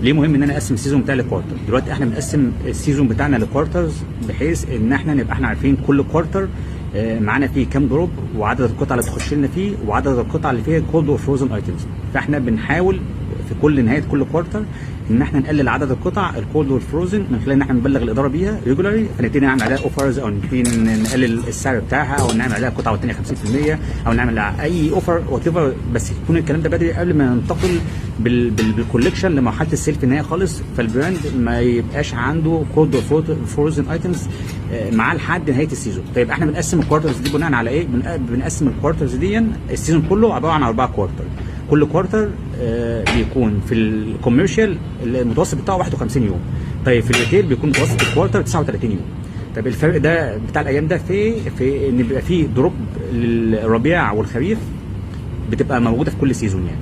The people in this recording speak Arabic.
ليه مهم ان انا اقسم السيزون بتاعي لكوارتر؟ دلوقتي احنا بنقسم السيزون بتاعنا لكوارترز بحيث ان احنا نبقى احنا عارفين كل كوارتر معانا فيه كام دروب، وعدد القطع اللي بتخش لنا فيه، وعدد القطع اللي فيها كولد وفروزن ايتمز. فاحنا بنحاول في كل نهايه كل كوارتر ان احنا نقلل عدد القطع الكولد والفروزن من خلال ان احنا نبلغ الاداره بيها ريجولاري، فنبتدي نعمل عليها اوفرز، او نبتدي نقلل السعر بتاعها، او نعمل عليها قطعه والثانيه 50%، او نعمل اي اوفر وات ايفر، بس يكون الكلام ده بدري قبل ما ننتقل بالكوليكشن لمرحله السيل في النهايه خالص، فالبراند ما يبقاش عنده كولد وفروزن ايتمز معاه لحد نهايه السيزون. طيب احنا بنقسم الكوارترز دي بناء على ايه؟ بنقسم الكوارترز دي، السيزون كله عباره عن 4 كوارتر. كل كوارتر بيكون في الكوميرشال المتوسط بتاعه 51 يوم. طيب في الريتيل بيكون متوسط الكوارتر 39 يوم. طب الفرق ده بتاع الايام ده في ان بيبقى فيه دروب للربيع والخريف بتبقى موجوده في كل سيزون يعني.